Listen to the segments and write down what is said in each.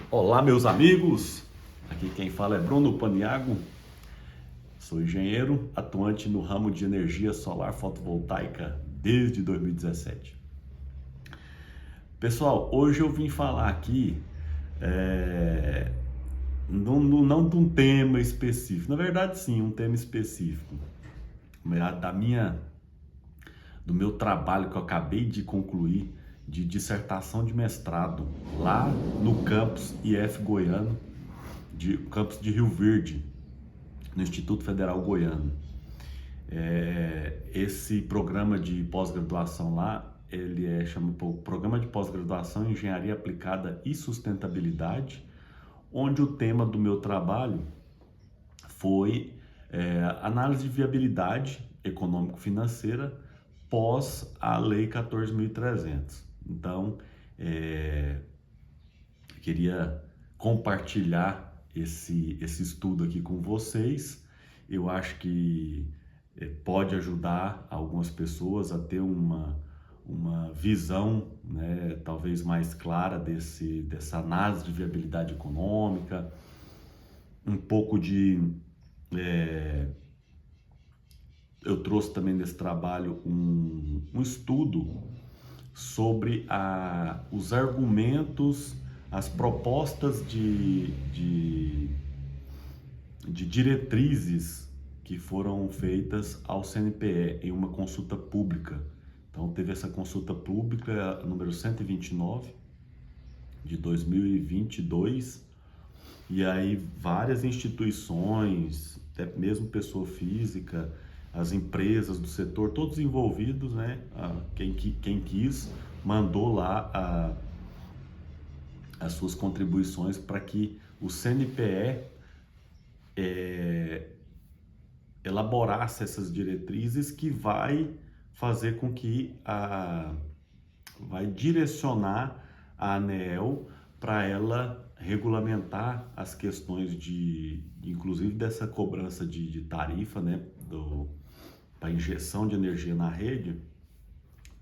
Olá, meus amigos, aqui quem fala é Bruno Paniago, sou engenheiro atuante no ramo de energia solar fotovoltaica desde 2017. Pessoal, hoje eu vim falar aqui não de um tema específico, na verdade sim, um tema específico, do meu trabalho que eu acabei de concluir de dissertação de mestrado lá no campus IF Goiano, campus de Rio Verde, no Instituto Federal Goiano. Esse programa de pós-graduação lá, ele chama Programa de Pós-Graduação em Engenharia Aplicada e Sustentabilidade, onde o tema do meu trabalho foi análise de viabilidade econômico-financeira pós a Lei 14.300. Então, queria compartilhar esse estudo aqui com vocês. Eu acho que pode ajudar algumas pessoas a ter uma visão, né, talvez mais clara dessa análise de viabilidade econômica, um pouco eu trouxe também nesse trabalho um estudo sobre os argumentos, as propostas de diretrizes que foram feitas ao CNPE em uma consulta pública. Então teve essa consulta pública número 129 de 2022, e aí várias instituições, até mesmo pessoa física, as empresas do setor, todos envolvidos, né? Quem quis mandou lá as suas contribuições para que o CNPE elaborasse essas diretrizes que vai fazer com que vai direcionar a ANEEL para ela regulamentar as questões inclusive dessa cobrança de tarifa, né, para injeção de energia na rede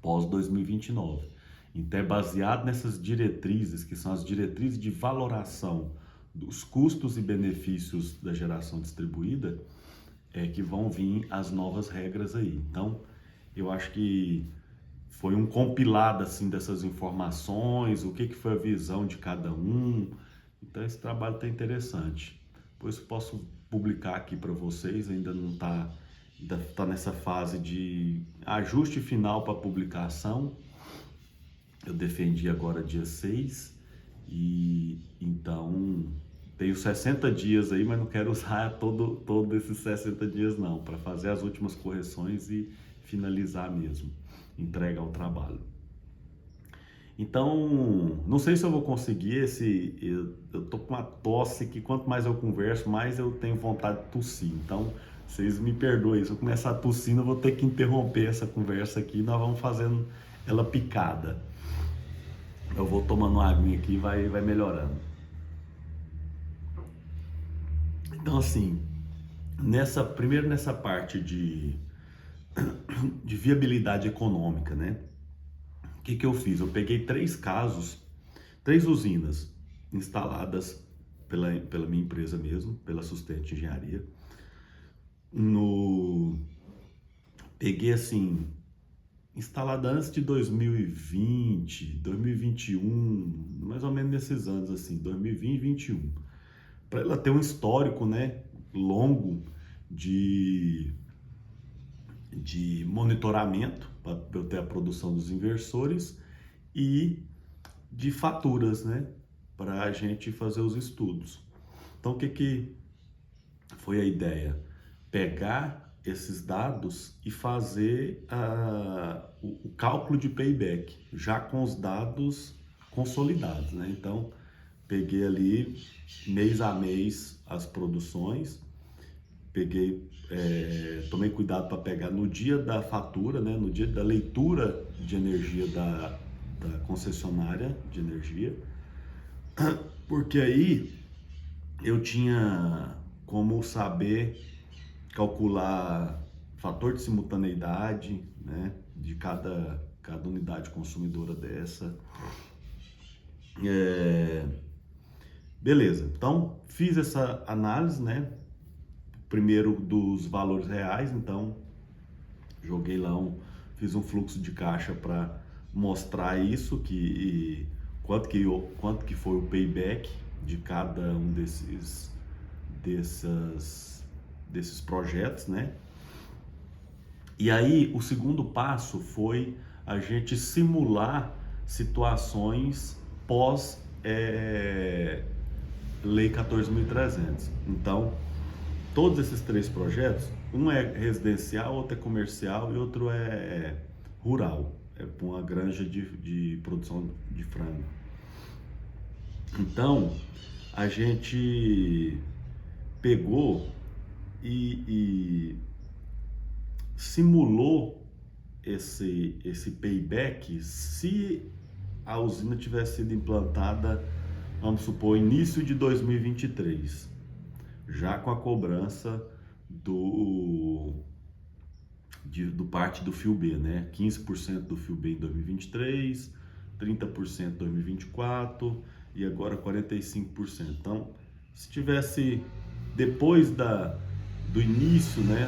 pós 2029. Então é baseado nessas diretrizes, que são as diretrizes de valoração dos custos e benefícios da geração distribuída, que vão vir as novas regras aí. Então, eu acho que foi um compilado assim dessas informações, o que foi a visão de cada um. Então, esse trabalho está interessante. Depois eu posso publicar aqui para vocês, ainda está nessa fase de ajuste final para publicação. Eu defendi agora dia 6 e então tenho 60 dias aí, mas não quero usar todo esses 60 dias não, para fazer as últimas correções e finalizar mesmo, entregar o trabalho. Então, não sei se eu vou conseguir eu tô com uma tosse que quanto mais eu converso, mais eu tenho vontade de tossir. Então, vocês me perdoem, se eu começar a tossir, eu vou ter que interromper essa conversa aqui, nós vamos fazendo ela picada. Eu vou tomando uma aguinha aqui e vai melhorando. Então, assim, primeiro nessa parte de viabilidade econômica, né? O que eu fiz? Eu peguei 3 casos, 3 usinas instaladas pela minha empresa mesmo, pela Sustente Engenharia. Peguei assim, instalada antes de 2020, 2021, mais ou menos nesses anos assim, 2020 e 2021. Para ela ter um histórico, né, longo de monitoramento, para eu ter a produção dos inversores e de faturas, né, para a gente fazer os estudos. Então, o que foi a ideia? Pegar esses dados e fazer o cálculo de payback, já com os dados consolidados, né? Então, peguei ali mês a mês as produções, tomei cuidado para pegar no dia da fatura, né, no dia da leitura de energia da concessionária de energia, porque aí eu tinha como saber calcular fator de simultaneidade, né, de cada unidade consumidora dessa, Beleza, então fiz essa análise, né? Primeiro dos valores reais, então joguei lá fiz um fluxo de caixa para mostrar isso, quanto que foi o payback de cada um desses projetos, né? E aí o segundo passo foi a gente simular situações pós Lei 14.300. Então, todos esses três projetos, um é residencial, outro é comercial e outro é rural, é uma granja de produção de frango. Então, a gente pegou e simulou esse payback se a usina tivesse sido implantada, vamos supor, início de 2023, já com a cobrança do parte do fio B, né? 15% do fio B em 2023, 30% em 2024 e agora 45%. Então, se tivesse depois do início, né,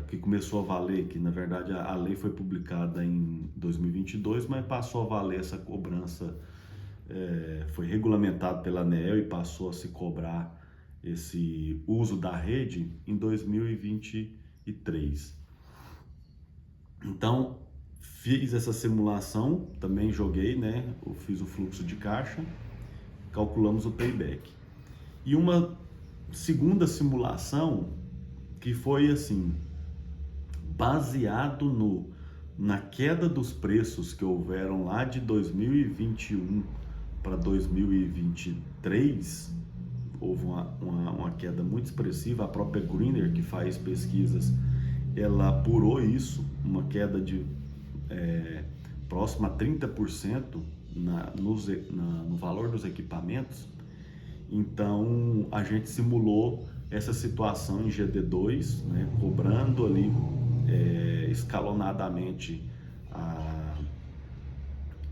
que começou a valer, que na verdade a lei foi publicada em 2022, mas passou a valer essa cobrança, foi regulamentado pela ANEEL e passou a se cobrar esse uso da rede em 2023. Então, fiz essa simulação, também joguei, né? Eu fiz o fluxo de caixa, calculamos o payback. E uma segunda simulação que foi assim, baseado na queda dos preços que houveram lá de 2021 para 2023, houve uma queda muito expressiva. A própria Greener, que faz pesquisas, ela apurou isso, uma queda de próxima a 30% no valor dos equipamentos. Então a gente simulou essa situação em GD2, né, cobrando ali escalonadamente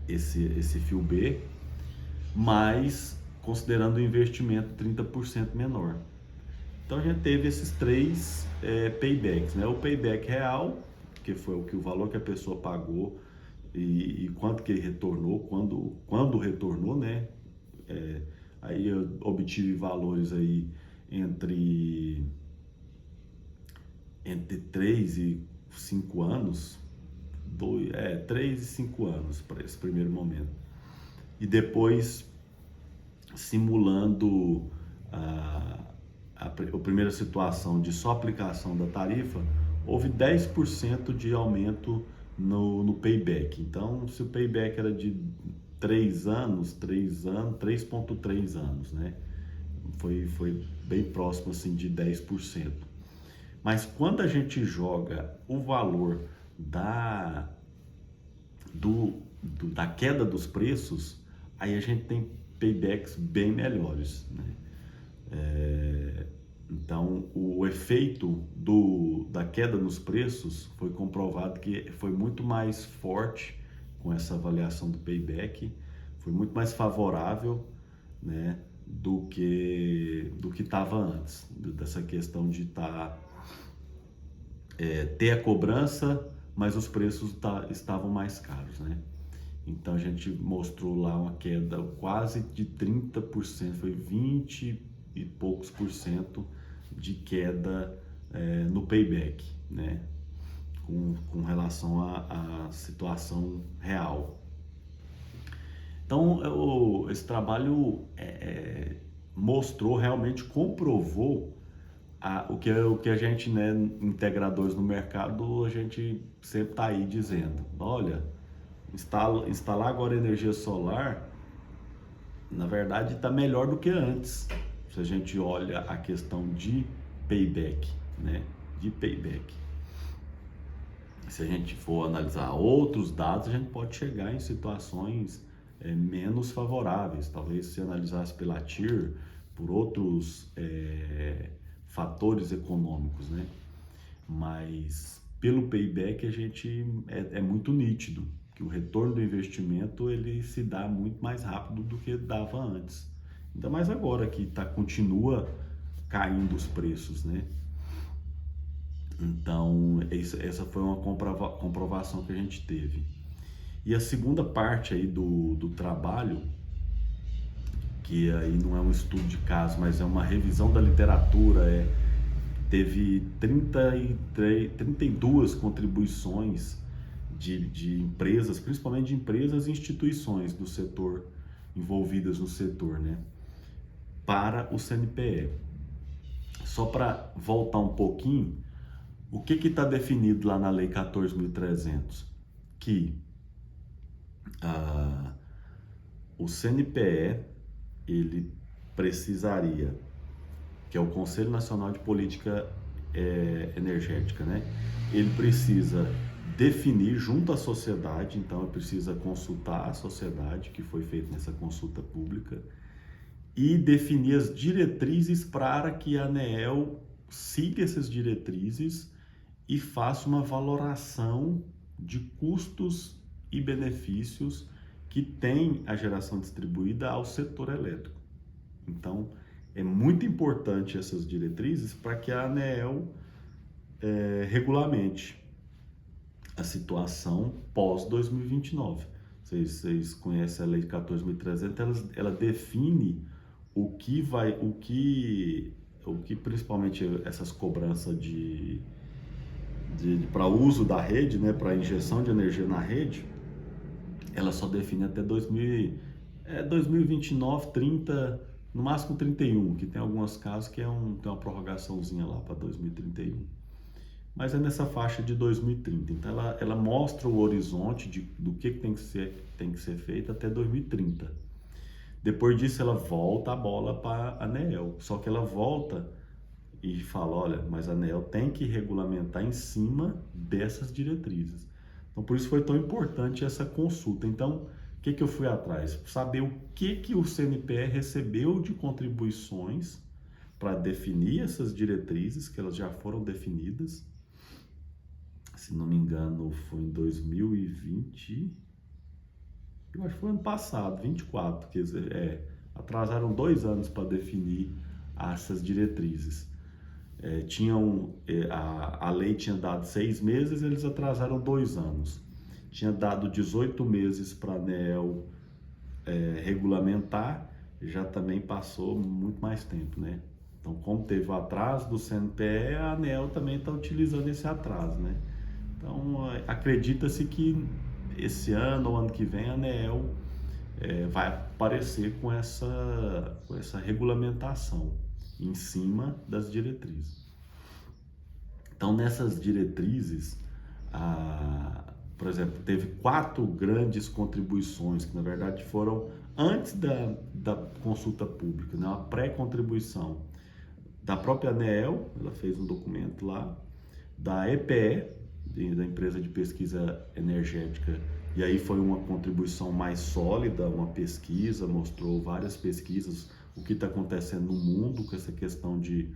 esse fio B, mas considerando o investimento 30% menor. Então a gente teve esses três paybacks, né? O payback real, que foi o valor que a pessoa pagou e quanto que ele retornou, quando retornou, né? Aí eu obtive valores aí entre 3 e 5 anos, 3 e 5 anos para esse primeiro momento. E depois, simulando a primeira situação de só aplicação da tarifa, houve 10% de aumento no payback. Então, se o payback era de 3 anos, 3,3 anos, né? Foi bem próximo assim de 10%. Mas quando a gente joga o valor da queda dos preços, aí a gente tem paybacks bem melhores, né? Então, o efeito da queda nos preços foi comprovado que foi muito mais forte com essa avaliação do payback, foi muito mais favorável, né, do que estava antes, dessa questão de ter a cobrança, mas os preços estavam mais caros, né? Então a gente mostrou lá uma queda quase de 30%, foi 20 e poucos por cento de queda no payback, né? Com relação à situação real. Então esse trabalho mostrou, realmente comprovou o que a gente, né, integradores no mercado, a gente sempre está aí dizendo: olha, instalar agora energia solar, na verdade, está melhor do que antes, se a gente olha a questão de payback, né? De payback. Se a gente for analisar outros dados, a gente pode chegar em situações menos favoráveis. Talvez se analisasse pela TIR, por outros fatores econômicos, né? Mas pelo payback a gente é muito nítido, que o retorno do investimento ele se dá muito mais rápido do que dava antes. Ainda mais agora que continua caindo os preços, né? Então, essa foi uma comprovação que a gente teve. E a segunda parte aí do trabalho, que aí não é um estudo de caso, mas é uma revisão da literatura, teve 32 contribuições de empresas, principalmente de empresas e instituições do setor, envolvidas no setor, né, para o CNPE. Só para voltar um pouquinho, o que está definido lá na Lei 14.300? Que o CNPE, ele precisaria, que é o Conselho Nacional de Política Energética, né? Ele precisa definir junto à sociedade, então ele precisa consultar a sociedade, que foi feita nessa consulta pública, e definir as diretrizes para que a ANEEL siga essas diretrizes e faça uma valoração de custos e benefícios que tem a geração distribuída ao setor elétrico. Então, é muito importante essas diretrizes para que a ANEEL regulamente a situação pós-2029. Vocês conhecem a Lei 14.300, ela define o que principalmente essas cobranças para uso da rede, né, para injeção de energia na rede, ela só define até 2029, 30, no máximo 31, que tem alguns casos que tem uma prorrogaçãozinha lá para 2031. Mas é nessa faixa de 2030. Então ela mostra o horizonte do que tem que ser feito até 2030. Depois disso ela volta a bola para a ANEEL. Só que ela volta e fala, olha, mas a ANEEL tem que regulamentar em cima dessas diretrizes. Então por isso foi tão importante essa consulta. Então o que eu fui atrás? Saber o que o CNPE recebeu de contribuições para definir essas diretrizes, que elas já foram definidas. Se não me engano, foi em 2020, eu acho que foi ano passado, 24, quer dizer, atrasaram 2 anos para definir essas diretrizes. A lei tinha dado 6 meses, eles atrasaram 2 anos. Tinha dado 18 meses para a ANEEL regulamentar, já também passou muito mais tempo, né? Então, como teve o atraso do CNPE, a ANEEL também está utilizando esse atraso, né? Então, acredita-se que esse ano ou ano que vem a ANEEL vai aparecer com essa regulamentação em cima das diretrizes. Então, nessas diretrizes, por exemplo, teve 4 grandes contribuições, que na verdade foram antes da consulta pública, né? Uma pré-contribuição da própria ANEEL, ela fez um documento lá, da EPE, da Empresa de Pesquisa Energética, e aí foi uma contribuição mais sólida, uma pesquisa, mostrou várias pesquisas, o que está acontecendo no mundo com essa questão de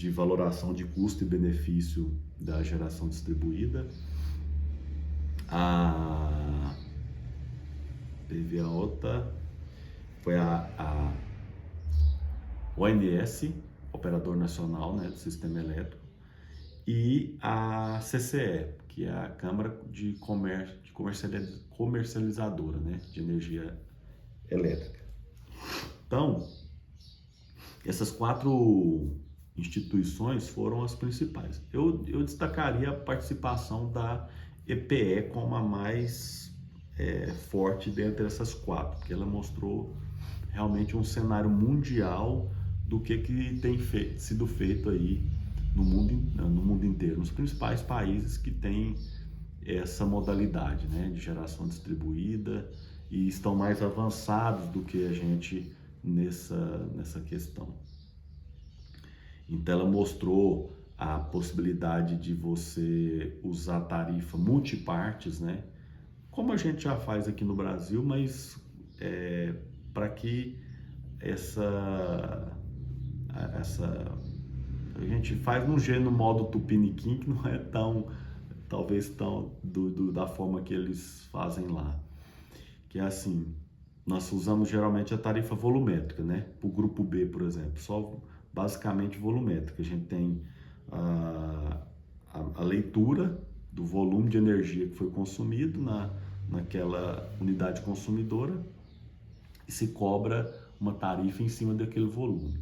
valoração de custo e benefício da geração distribuída. Teve a outra, foi a ONS, Operador Nacional, né, do Sistema Elétrico, e a CCE, que é a Câmara de Comercializadora, né, de Energia Elétrica. Então, essas 4 instituições foram as principais. Eu destacaria a participação da EPE como a mais forte dentre essas 4, porque ela mostrou realmente um cenário mundial do que tem sido feito aí no mundo inteiro, nos principais países que têm essa modalidade, né, de geração distribuída e estão mais avançados do que a gente nessa questão. Então ela mostrou a possibilidade de você usar tarifa multipartes, né, como a gente já faz aqui no Brasil, mas para que a gente faz no modo tupiniquim, que não é tão talvez da forma que eles fazem lá. Que é assim, nós usamos geralmente a tarifa volumétrica, né? Para o grupo B, por exemplo, só basicamente volumétrica. A gente tem a leitura do volume de energia que foi consumido naquela unidade consumidora e se cobra uma tarifa em cima daquele volume.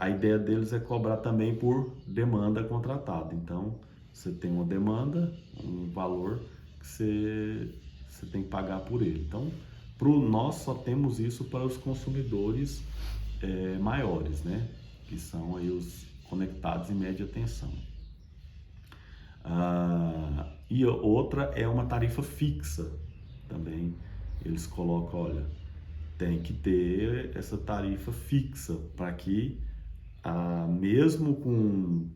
A ideia deles é cobrar também por demanda contratada. Então, você tem uma demanda, um valor que você tem que pagar por ele. Então, nós só temos isso para os consumidores maiores, né? Que são aí os conectados em média tensão. E outra é uma tarifa fixa também. Eles colocam, olha, tem que ter essa tarifa fixa para que, mesmo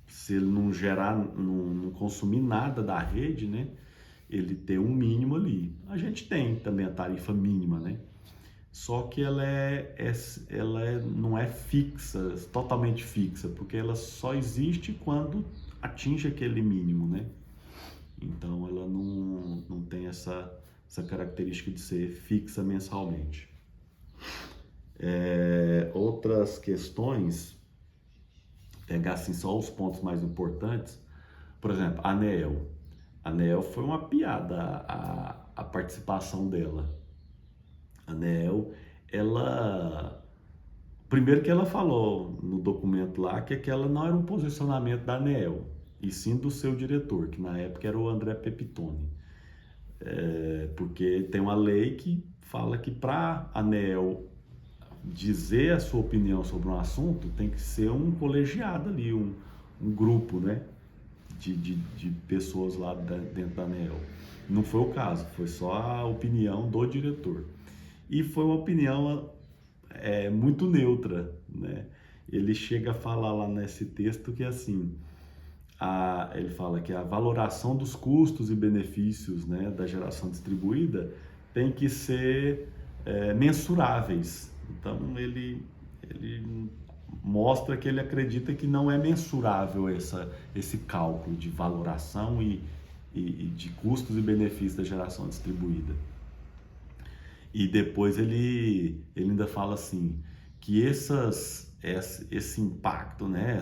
se ele não gerar, não consumir nada da rede, né, ele ter um mínimo ali. A gente tem também a tarifa mínima, né? Só que ela não é fixa, totalmente fixa, porque ela só existe quando atinge aquele mínimo, né? Então ela não tem essa característica de ser fixa mensalmente. Outras questões, pegar assim só os pontos mais importantes, por exemplo, a ANEEL. A ANEEL foi uma piada a participação dela. A ANEEL, primeiro que ela falou no documento lá que aquela não era um posicionamento da ANEEL, e sim do seu diretor, que na época era o André Pepitone. Porque tem uma lei que fala que para a ANEEL dizer a sua opinião sobre um assunto, tem que ser um colegiado ali, um grupo, né, de pessoas lá dentro da ANEEL. Não foi o caso, foi só a opinião do diretor. E foi uma opinião muito neutra, né? Ele chega a falar lá nesse texto que assim, ele fala que a valoração dos custos e benefícios, né, da geração distribuída tem que ser mensuráveis. Então ele mostra que ele acredita que não é mensurável esse cálculo de valoração e de custos e benefícios da geração distribuída. E depois ele ainda fala assim, que esse impacto, né,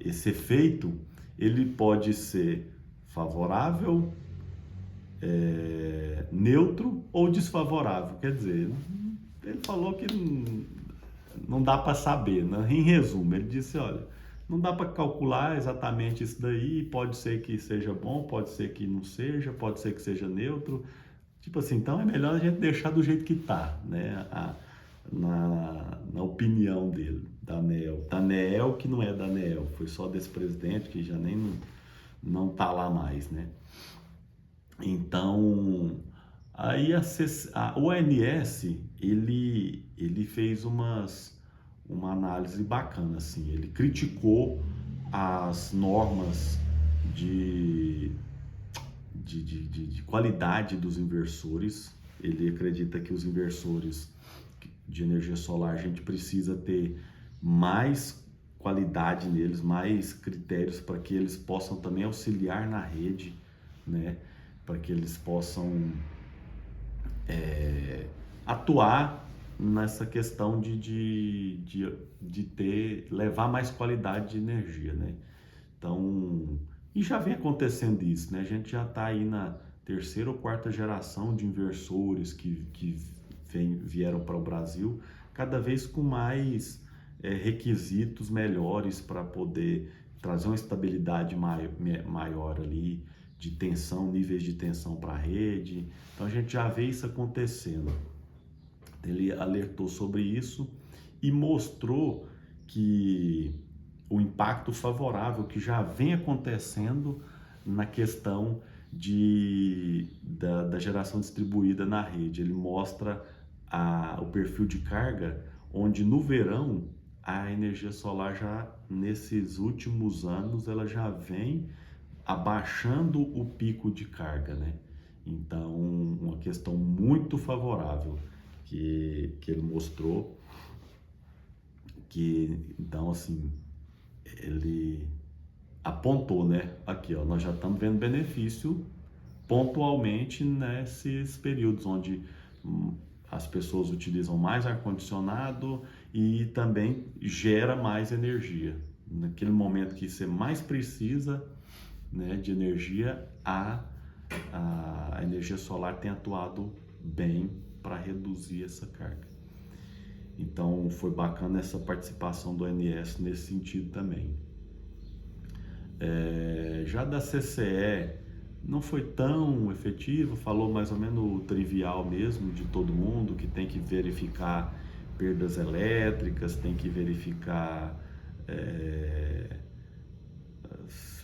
esse efeito, ele pode ser favorável, neutro ou desfavorável. Quer dizer, ele falou que não dá para saber, né? Em resumo, ele disse, olha, não dá para calcular exatamente isso daí, pode ser que seja bom, pode ser que não seja, pode ser que seja neutro. Tipo assim, então é melhor a gente deixar do jeito que está, né? Na opinião dele, da ANEEL, que não é da ANEEL, foi só desse presidente que já nem não tá lá mais, né? Então, aí o ONS, ele fez uma análise bacana, assim, ele criticou as normas de qualidade dos inversores. Ele acredita que os inversores de energia solar, a gente precisa ter mais qualidade neles, mais critérios para que eles possam também auxiliar na rede, né? Para que eles possam atuar nessa questão de levar mais qualidade de energia, né? Então, e já vem acontecendo isso, né? A gente já está aí na terceira ou quarta geração de inversores que vieram para o Brasil, cada vez com mais requisitos melhores para poder trazer uma estabilidade maior ali, de tensão, níveis de tensão para a rede. Então a gente já vê isso acontecendo. Ele alertou sobre isso e mostrou que o impacto favorável que já vem acontecendo na questão da geração distribuída na rede. Ele mostra o perfil de carga, onde no verão a energia solar já, nesses últimos anos, ela já vem abaixando o pico de carga, né? Então, uma questão muito favorável que ele mostrou, então assim, apontou, né? Aqui, ó, nós já estamos vendo benefício pontualmente nesses períodos onde as pessoas utilizam mais ar-condicionado e também gera mais energia. Naquele momento que você mais precisa, né, de energia, a energia solar tem atuado bem para reduzir essa carga. Então foi bacana essa participação do ONS nesse sentido também. Já da CCE não foi tão efetivo, falou mais ou menos o trivial mesmo de todo mundo, que tem que verificar perdas elétricas, tem que verificar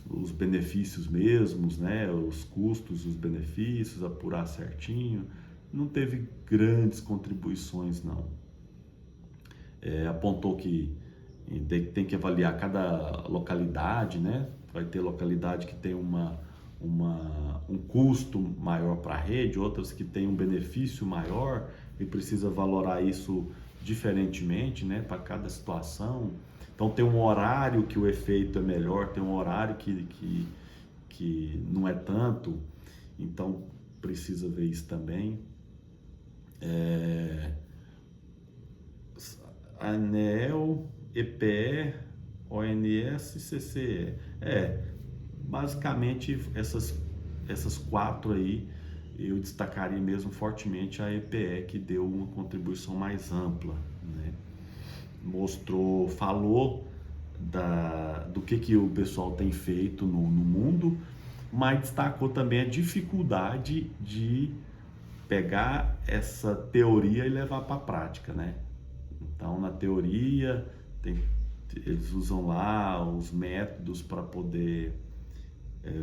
os benefícios mesmos, né? Os custos, os benefícios, apurar certinho. Não teve grandes contribuições, não. Apontou que tem que avaliar cada localidade, né? Vai ter localidade que tem um custo maior para a rede, outras que tem um benefício maior e precisa valorar isso diferentemente, né? Para cada situação. Então tem um horário que o efeito é melhor, tem um horário que não é tanto, então precisa ver isso também. ANEEL, EPE, ONS e CCE. Basicamente essas quatro aí eu destacaria mesmo fortemente a EPE, que deu uma contribuição mais ampla, né? Falou do que o pessoal tem feito no mundo, mas destacou também a dificuldade de pegar essa teoria e levar para a prática, né? Então, na teoria, eles usam lá os métodos para poder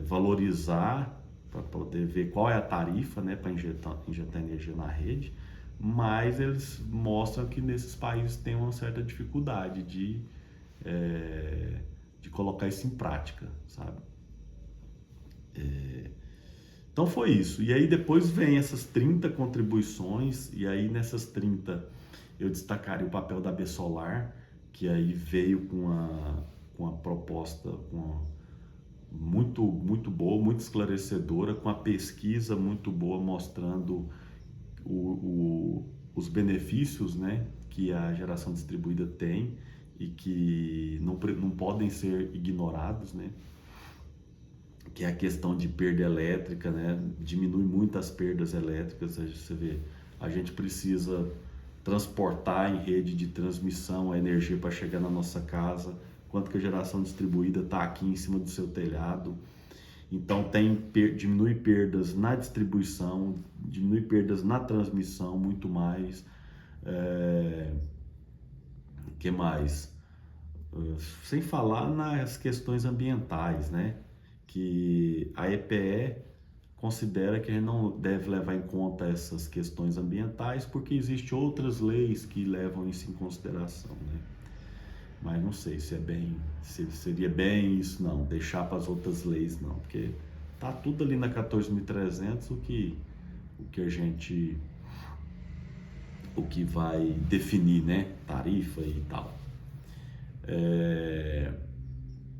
valorizar, para poder ver qual é a tarifa, né, para injetar energia na rede, mas eles mostram que nesses países tem uma certa dificuldade de colocar isso em prática, sabe? Então foi isso. E aí depois vem essas 30 contribuições, e aí nessas 30 eu destacaria o papel da Absolar, que aí veio com a proposta muito boa, muito esclarecedora, com a pesquisa muito boa, mostrando os benefícios, né, que a geração distribuída tem e que não podem ser ignorados, né? Que é a questão de perda elétrica, né? Diminui muito as perdas elétricas. Você vê, a gente precisa transportar em rede de transmissão a energia para chegar na nossa casa, quanto que a geração distribuída está aqui em cima do seu telhado. Então diminui perdas na distribuição, diminui perdas na transmissão, muito mais. Que mais? Sem falar nas questões ambientais, né? Que a EPE considera que a gente não deve levar em conta essas questões ambientais porque existem outras leis que levam isso em consideração, né? Mas não sei se seria bem isso, não, deixar para as outras leis, não, porque tá tudo ali na 14.300 o que vai definir, né, tarifa e tal.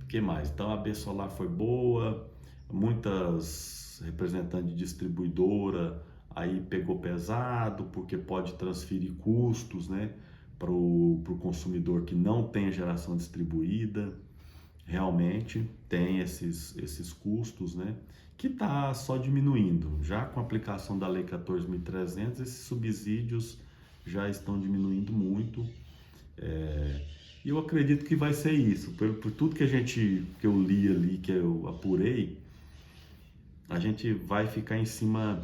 Que mais? Então a B Solar foi boa, muitas representantes de distribuidora aí pegou pesado porque pode transferir custos, né, para o consumidor que não tem geração distribuída. Realmente tem esses custos, né, que está só diminuindo. Já com a aplicação da Lei 14.300, esses subsídios já estão diminuindo muito. E eu acredito que vai ser isso. Por tudo que eu li ali, que eu apurei, a gente vai ficar em cima,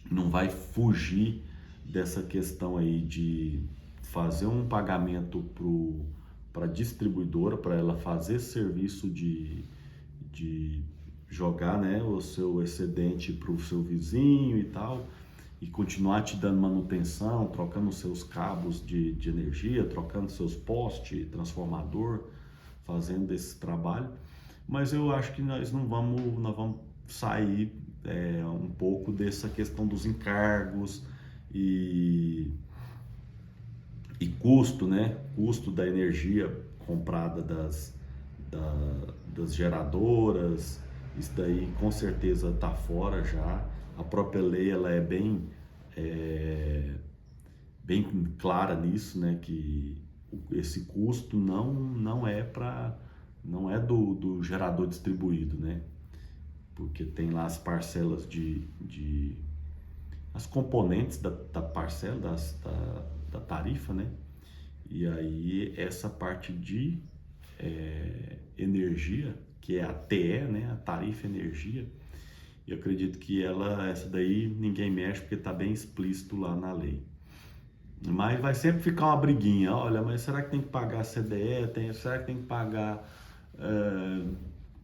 não vai fugir dessa questão aí de fazer um pagamento para a distribuidora, para ela fazer serviço de jogar, né, o seu excedente para o seu vizinho e tal, e continuar te dando manutenção, trocando seus cabos de energia, trocando seus postes, transformador, fazendo esse trabalho. Mas eu acho que nós vamos sair um pouco dessa questão dos encargos e custo, né? Custo da energia comprada das geradoras, isso daí com certeza está fora já. A própria lei ela é bem clara nisso, né, que esse custo não é do gerador distribuído, né, porque tem lá as parcelas as componentes da parcela da tarifa, né, e aí essa parte de energia, que é a TE, né, a tarifa energia, eu acredito que essa daí ninguém mexe porque está bem explícito lá na lei. Mas vai sempre ficar uma briguinha, olha, mas será que tem que pagar CDE? Será que tem que pagar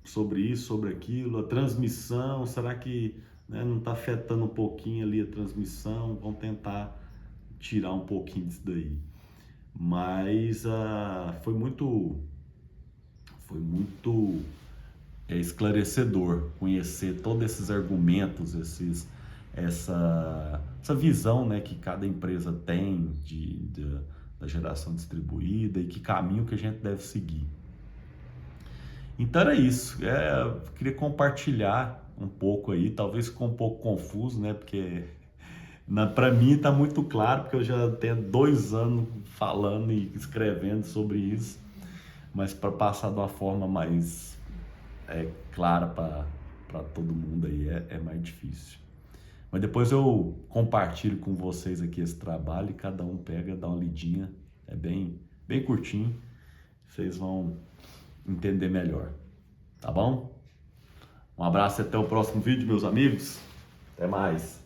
sobre isso, sobre aquilo? A transmissão, será que, né, não está afetando um pouquinho ali a transmissão? Vamos tentar tirar um pouquinho disso daí. Mas foi muito esclarecedor conhecer todos esses argumentos, essa visão, né, que cada empresa tem da geração distribuída e que caminho que a gente deve seguir. Então era isso, queria compartilhar um pouco aí, talvez ficou um pouco confuso, né, porque para mim está muito claro, porque eu já tenho 2 anos falando e escrevendo sobre isso, mas para passar de uma forma mais clara para todo mundo aí é mais difícil. Mas depois eu compartilho com vocês aqui esse trabalho e cada um pega, dá uma lidinha, é bem curtinho, vocês vão entender melhor, tá bom? Um abraço e até o próximo vídeo, meus amigos, até mais!